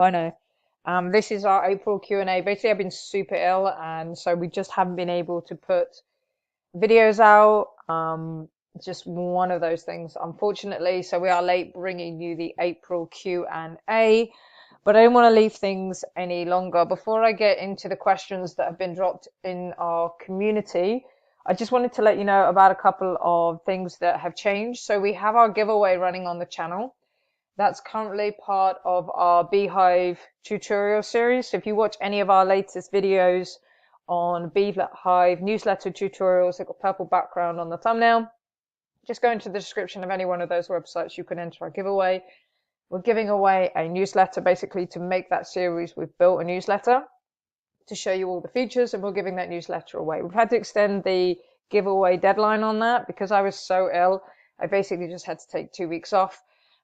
I know. This is our April Q&A. Basically, I've been super ill, and so we just haven't been able to put videos out. It's just one of those things, unfortunately. So we are late bringing you the April Q&A, but I don't want to leave things any longer. Before I get into the questions that have been dropped in our community, I just wanted to let you know about a couple of things that have changed. So we have our giveaway running on the channel. That's currently part of our Beehive tutorial series. So if you watch any of our latest videos on Beehive newsletter tutorials, they've got purple background on the thumbnail. Just go into the description of any one of those websites, you can enter our giveaway. We're giving away a newsletter basically to make that series. We've built a newsletter to show you all the features, and we're giving that newsletter away. We've had to extend the giveaway deadline on that because I was so ill. I basically just had to take 2 weeks off.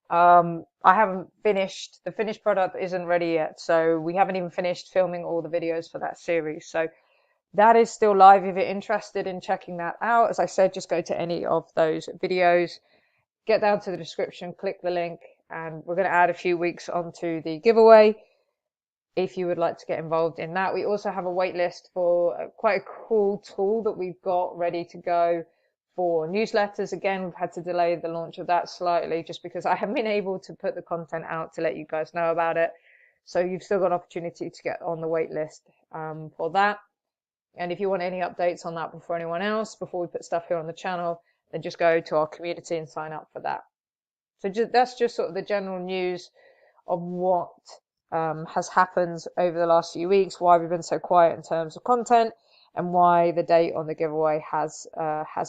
I haven't finished, the finished product isn't ready yet, so we haven't even finished filming all the videos for that series. So that is still live if you're interested in checking that out. As I said, just go to any of those videos, get down to the description, click the link, and we're going to add a few weeks onto the giveaway if you would like to get involved in that. We also have a wait list for quite a cool tool that we've got ready to go for newsletters. Again, we've had to delay the launch of that slightly just because I haven't been able to put the content out to let you guys know about it. So you've still got an opportunity to get on the wait list for that. And if you want any updates on that before anyone else, before we put stuff here on the channel, then just go to our community and sign up for that. So that's just sort of the general news of what has happened over the last few weeks, why we've been so quiet in terms of content, and why the date on the giveaway has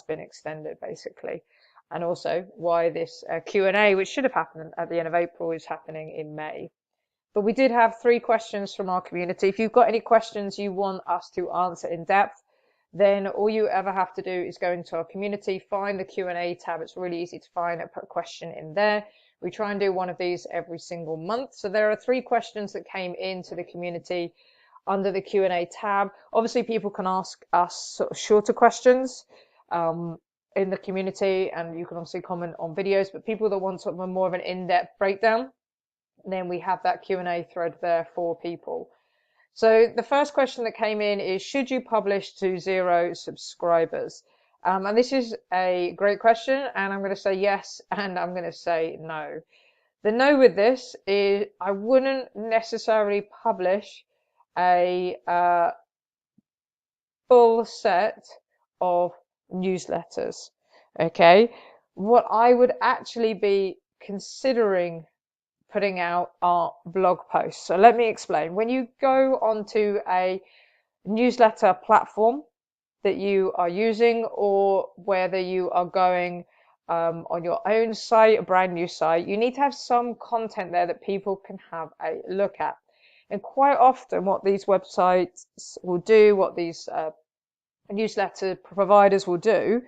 been extended, basically, and also why this Q&A, which should have happened at the end of April, is happening in May. But we did have 3 questions from our community. If you've got any questions you want us to answer in depth, then all you ever have to do is go into our community, find the Q&A tab. It's really easy to find and put a question in there. We try and do one of these every single month. So there are 3 questions that came into the community under the Q&A tab. Obviously, people can ask us sort of shorter questions in the community, and you can obviously comment on videos, but people that want sort of a more of an in-depth breakdown, then we have that Q&A thread there for people. So the first question that came in is, should you publish to 0 subscribers? And this is a great question, and I'm going to say yes, and I'm going to say no. The no with this is I wouldn't necessarily publish a full set of newsletters. Okay, what I would actually be considering putting out are blog posts. So let me explain. When you go onto a newsletter platform that you are using, or whether you are going on your own site, a brand new site, you need to have some content there that people can have a look at. And quite often what these websites will do, what these newsletter providers will do,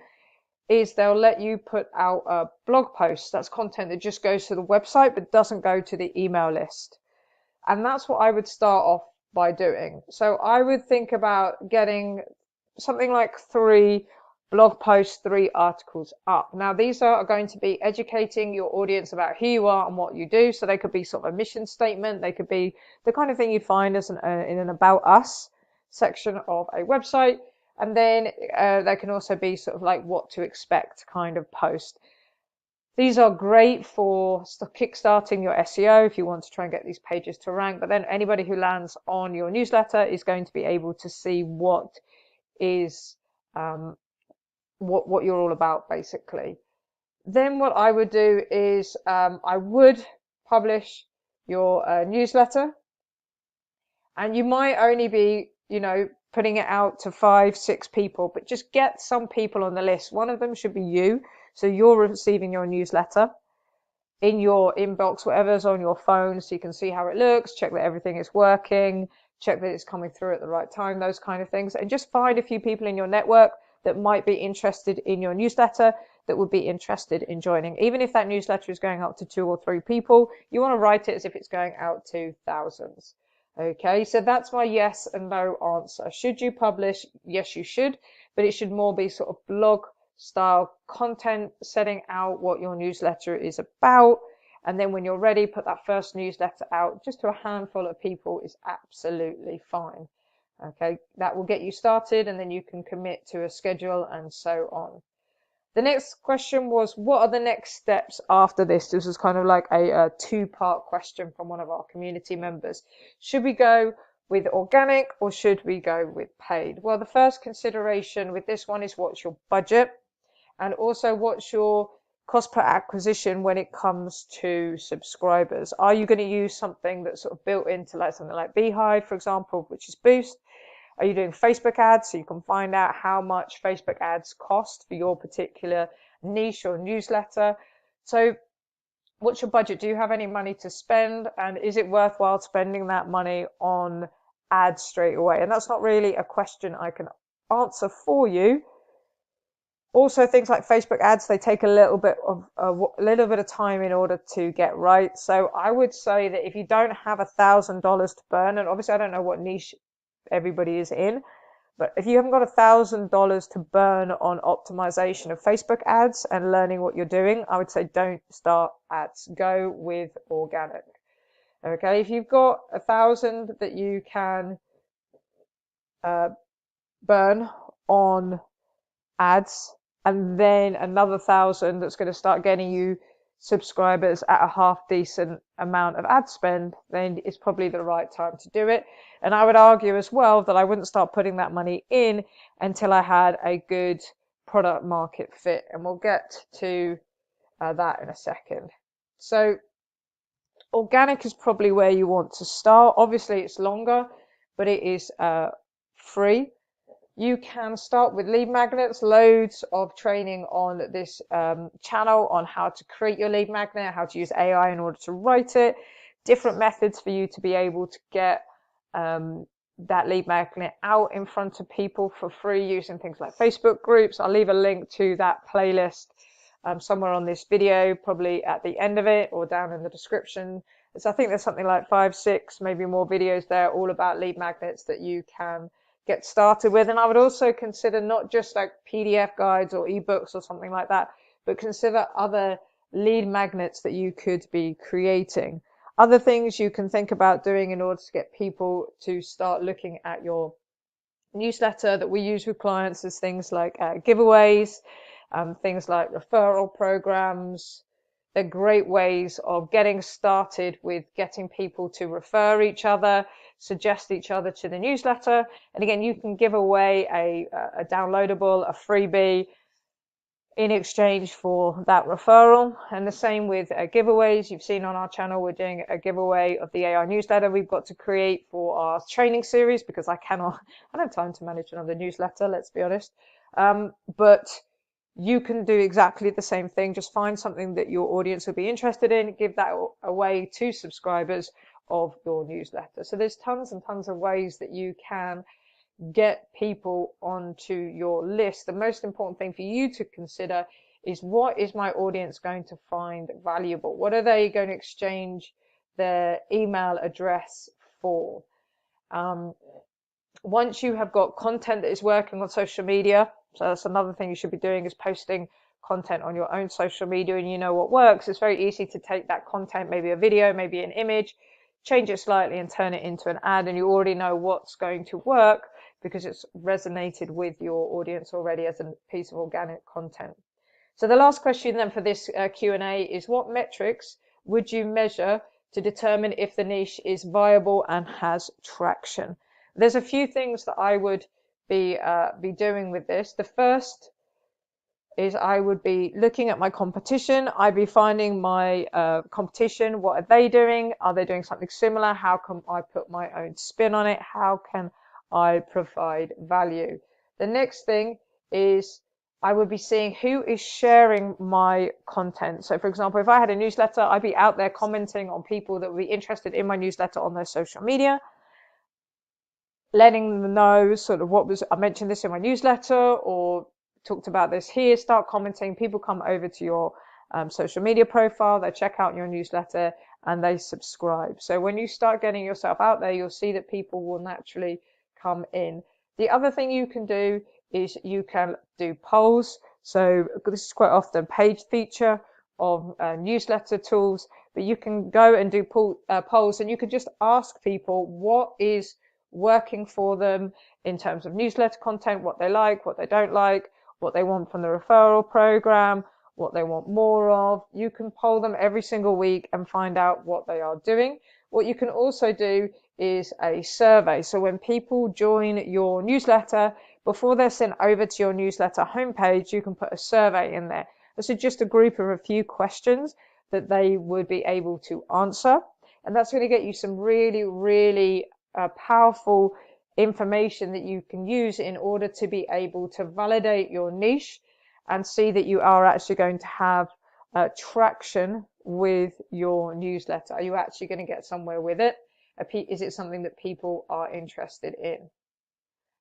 is they'll let you put out a blog post. That's content that just goes to the website but doesn't go to the email list. And that's what I would start off by doing. So I would think about getting something like 3 blog posts, 3 articles up. Now, these are going to be educating your audience about who you are and what you do. So they could be sort of a mission statement. They could be the kind of thing you'd find as in an About Us section of a website. And then they can also be sort of like what to expect kind of post. These are great for kickstarting your SEO if you want to try and get these pages to rank. But then anybody who lands on your newsletter is going to be able to see what is what you're all about, basically. Then what I would do is I would publish your newsletter, and you might only be, putting it out to 5, 6 people, but just get some people on the list. One of them should be you, so you're receiving your newsletter in your inbox, whatever's on your phone, so you can see how it looks, check that everything is working, check that it's coming through at the right time, those kind of things. And just find a few people in your network that might be interested in your newsletter, that would be interested in joining. Even if that newsletter is going out to 2 or 3 people, you want to write it as if it's going out to thousands. Okay, so that's my yes and no answer. Should you publish? Yes, you should, but it should more be sort of blog style content, setting out what your newsletter is about, And then when you're ready, put that first newsletter out just to a handful of people is absolutely fine. Okay, that will get you started, and then you can commit to a schedule and so on. The next question was, what are the next steps after this? This was kind of like a two-part question from one of our community members. Should we go with organic or should we go with paid? Well, the first consideration with this one is what's your budget, and also what's your cost per acquisition when it comes to subscribers. Are you going to use something that's sort of built into like something like Beehive, for example, which is Boost? Are you doing Facebook ads so you can find out how much Facebook ads cost for your particular niche or newsletter? So what's your budget? Do you have any money to spend? And is it worthwhile spending that money on ads straight away? And that's not really a question I can answer for you. Also, things like Facebook ads, they take a little bit of time in order to get right. So I would say that if you don't have $1,000 to burn, and obviously I don't know what niche everybody is in, but if you haven't got $1,000 to burn on optimization of Facebook ads and learning what you're doing, I would say don't start ads. Go with organic. Okay, if you've got 1,000 that you can burn on ads, and then another 1,000 that's going to start getting you subscribers at a half decent amount of ad spend, then it's probably the right time to do it. And I would argue as well that I wouldn't start putting that money in until I had a good product market fit, and we'll get to that in a second. So organic is probably where you want to start. Obviously it's longer, but it is free. You can start with lead magnets, loads of training on this channel on how to create your lead magnet, how to use AI in order to write it, different methods for you to be able to get that lead magnet out in front of people for free using things like Facebook groups. I'll leave a link to that playlist somewhere on this video, probably at the end of it or down in the description. So I think there's something like 5, 6, maybe more videos there all about lead magnets that you can get started with. And I would also consider not just like PDF guides or ebooks or something like that, but consider other lead magnets that you could be creating. Other things you can think about doing in order to get people to start looking at your newsletter that we use with clients is things like giveaways, things like referral programs. They're great ways of getting started with getting people to refer each other, suggest each other to the newsletter. And again, you can give away a downloadable, a freebie in exchange for that referral. And the same with giveaways. You've seen on our channel, we're doing a giveaway of the AI newsletter we've got to create for our training series, because I don't have time to manage another newsletter, let's be honest. But you can do exactly the same thing. Just find something that your audience will be interested in, give that away to subscribers of your newsletter. So there's tons and tons of ways that you can get people onto your list. The most important thing for you to consider is, what is my audience going to find valuable? What are they going to exchange their email address for? Once you have got content that is working on social media, so that's another thing you should be doing, is posting content on your own social media, and you know what works. It's very easy to take that content, maybe a video, maybe an image, change it slightly and turn it into an ad, and you already know what's going to work because it's resonated with your audience already as a piece of organic content. So the last question then for this Q&A is, what metrics would you measure to determine if the niche is viable and has traction? There's a few things that I would be doing with this. The first is I would be looking at my competition. I'd be finding my competition. What are they doing? Are they doing something similar? How can I put my own spin on it? How can I provide value? The next thing is I would be seeing who is sharing my content. So for example, if I had a newsletter, I'd be out there commenting on people that would be interested in my newsletter on their social media, letting them know sort of I mentioned this in my newsletter or talked about this here. Start commenting. People come over to your social media profile, they check out your newsletter, and they subscribe. So when you start getting yourself out there, you'll see that people will naturally come in. The other thing you can do is you can do polls. So this is quite often a page feature of newsletter tools. but you can go and do polls, and you can just ask people what is working for them in terms of newsletter content, what they like, what they don't like, what they want from the referral program, what they want more of. You can poll them every single week and find out what they are doing. What you can also do is a survey. So when people join your newsletter, before they're sent over to your newsletter homepage, you can put a survey in there. This is just a group of a few questions that they would be able to answer. And that's going to get you some really, really powerful information that you can use in order to be able to validate your niche and see that you are actually going to have traction with your newsletter. Are you actually going to get somewhere with it? Is it something that people are interested in?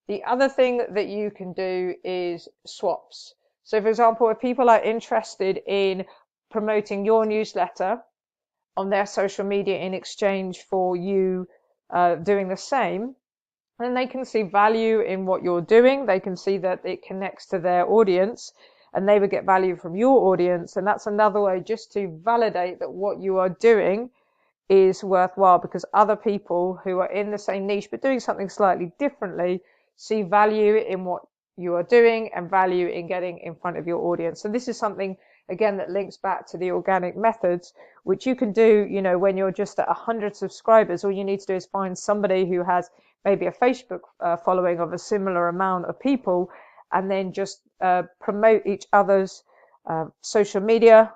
The other thing that you can do is swaps. So for example, if people are interested in promoting your newsletter on their social media in exchange for you doing the same, then they can see value in what you're doing. They can see that it connects to their audience, and they would get value from your audience. And that's another way just to validate that what you are doing is worthwhile, because other people who are in the same niche but doing something slightly differently see value in what you are doing and value in getting in front of your audience. So this is something, again, that links back to the organic methods, which you can do, you know, when you're just at 100 subscribers. All you need to do is find somebody who has maybe a Facebook following of a similar amount of people, and then just promote each other's social media.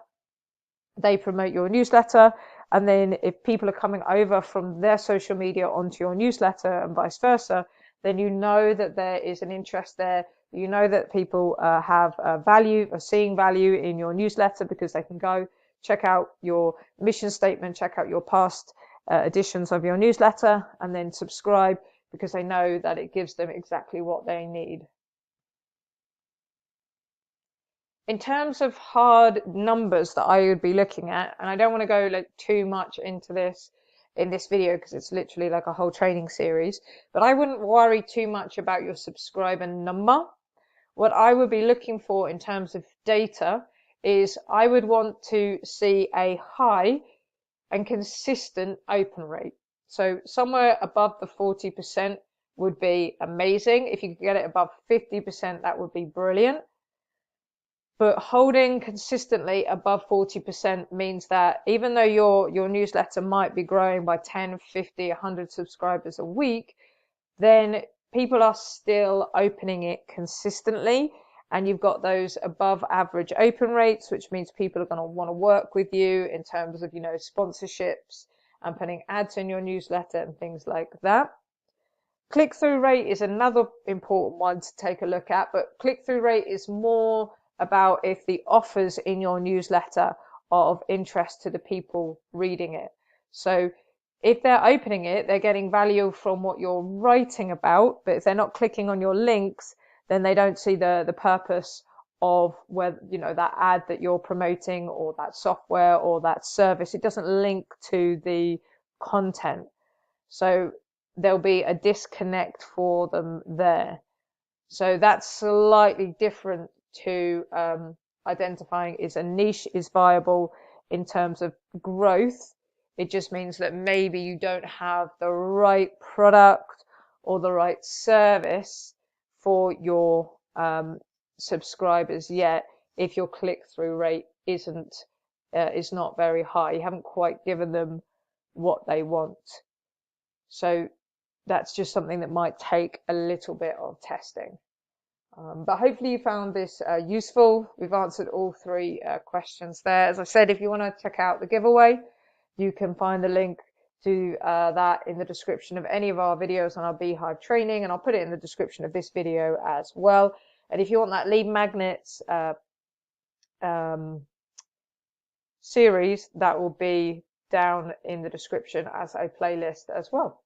They promote your newsletter, and then if people are coming over from their social media onto your newsletter and vice versa, then you know that there is an interest there. You know that people have value, are seeing value in your newsletter, because they can go check out your mission statement, check out your past editions of your newsletter, and then subscribe, because they know that it gives them exactly what they need. In terms of hard numbers that I would be looking at, and I don't want to go like too much into this in this video because it's literally like a whole training series, but I wouldn't worry too much about your subscriber number. What I would be looking for in terms of data is I would want to see a high and consistent open rate. So somewhere above the 40% would be amazing. If you could get it above 50%, that would be brilliant. But holding consistently above 40% means that even though your newsletter might be growing by 10, 50, 100 subscribers a week, then people are still opening it consistently, and you've got those above average open rates, which means people are going to want to work with you in terms of, you know, sponsorships and putting ads in your newsletter and things like that. Click-through rate is another important one to take a look at, but click-through rate is more about if the offers in your newsletter are of interest to the people reading it. So if they're opening it, they're getting value from what you're writing about, but if they're not clicking on your links, then they don't see the purpose of where, you know, that ad that you're promoting, or that software, or that service. It doesn't link to the content. So there'll be a disconnect for them there. So that's slightly different to identifying is a niche is viable in terms of growth. It just means that maybe you don't have the right product or the right service for your subscribers yet, if your click-through rate is not very high. You haven't quite given them what they want. So that's just something that might take a little bit of testing. But hopefully you found this useful. We've answered all three questions there. As I said, if you want to check out the giveaway, you can find the link to that in the description of any of our videos on our Beehive training, and I'll put it in the description of this video as well. And if you want that lead magnets series, that will be down in the description as a playlist as well.